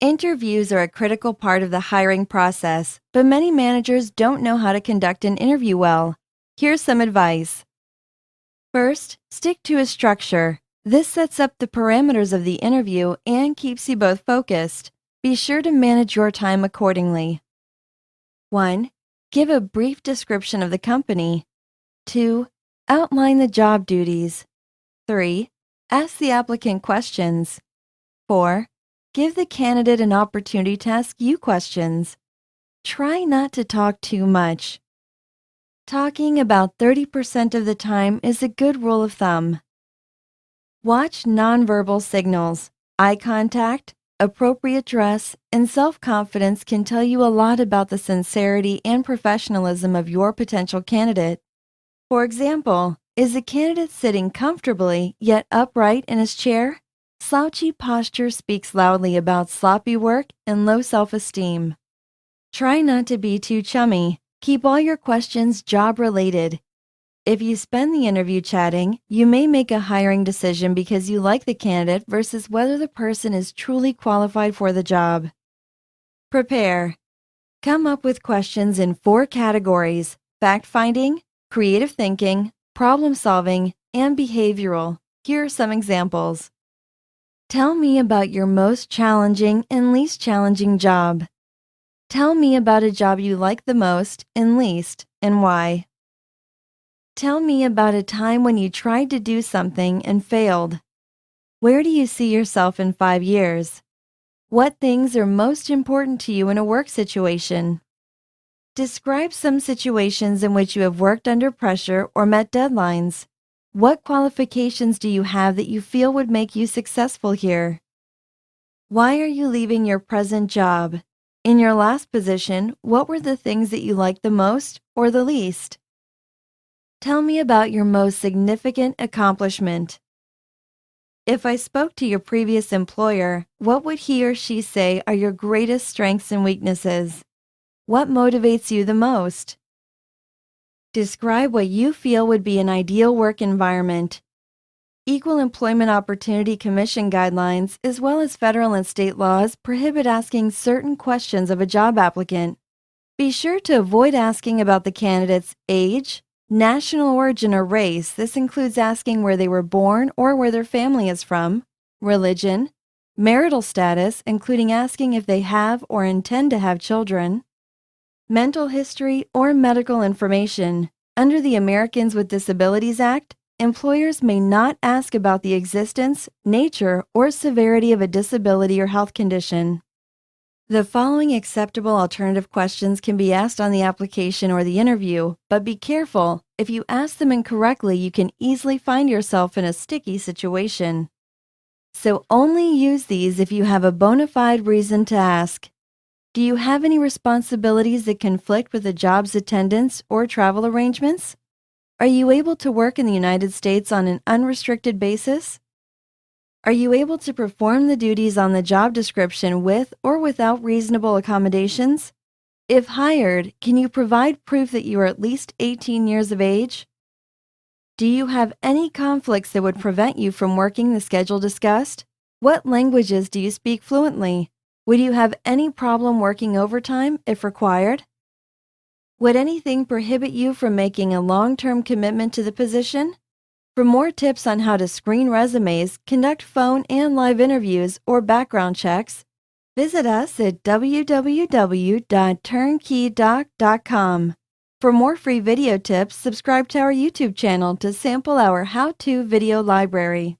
Interviews are a critical part of the hiring process, but many managers don't know how to conduct an interview well. Here's some advice. First, stick to a structure. This sets up the parameters of the interview and keeps you both focused. Be sure to manage your time accordingly. 1. Give a brief description of the company. 2. Outline the job duties. 3. Ask the applicant questions. 4. Give the candidate an opportunity to ask you questions. Try not to talk too much. Talking about 30% of the time is a good rule of thumb. Watch nonverbal signals. Eye contact, appropriate dress, and self-confidence can tell you a lot about the sincerity and professionalism of your potential candidate. For example, is the candidate sitting comfortably yet upright in his chair? Slouchy posture speaks loudly about sloppy work and low self-esteem. Try not to be too chummy. Keep all your questions job-related. If you spend the interview chatting, you may make a hiring decision because you like the candidate versus whether the person is truly qualified for the job. Prepare. Come up with questions in 4 categories: fact-finding, creative thinking, problem-solving, and behavioral. Here are some examples. Tell me about your most challenging and least challenging job. Tell me about a job you like the most and least, and why. Tell me about a time when you tried to do something and failed. Where do you see yourself in 5 years? What things are most important to you in a work situation? Describe some situations in which you have worked under pressure or met deadlines. What qualifications do you have that you feel would make you successful here? Why are you leaving your present job? In your last position, what were the things that you liked the most or the least? Tell me about your most significant accomplishment. If I spoke to your previous employer, what would he or she say are your greatest strengths and weaknesses? What motivates you the most? Describe what you feel would be an ideal work environment. Equal Employment Opportunity Commission guidelines, as well as federal and state laws, prohibit asking certain questions of a job applicant. Be sure to avoid asking about the candidate's age, national origin or race. This includes asking where they were born or where their family is from, religion, marital status, including asking if they have or intend to have children, mental history, or medical information. Under the Americans with Disabilities Act, employers may not ask about the existence, nature, or severity of a disability or health condition. The following acceptable alternative questions can be asked on the application or the interview, but be careful. If you ask them incorrectly, you can easily find yourself in a sticky situation. So only use these if you have a bona fide reason to ask. Do you have any responsibilities that conflict with the job's attendance or travel arrangements? Are you able to work in the United States on an unrestricted basis? Are you able to perform the duties on the job description with or without reasonable accommodations? If hired, can you provide proof that you are at least 18 years of age? Do you have any conflicts that would prevent you from working the schedule discussed? What languages do you speak fluently? Would you have any problem working overtime if required? Would anything prohibit you from making a long-term commitment to the position? For more tips on how to screen resumes, conduct phone and live interviews, or background checks, visit us at www.turnkeydoc.com. For more free video tips, subscribe to our YouTube channel to sample our how-to video library.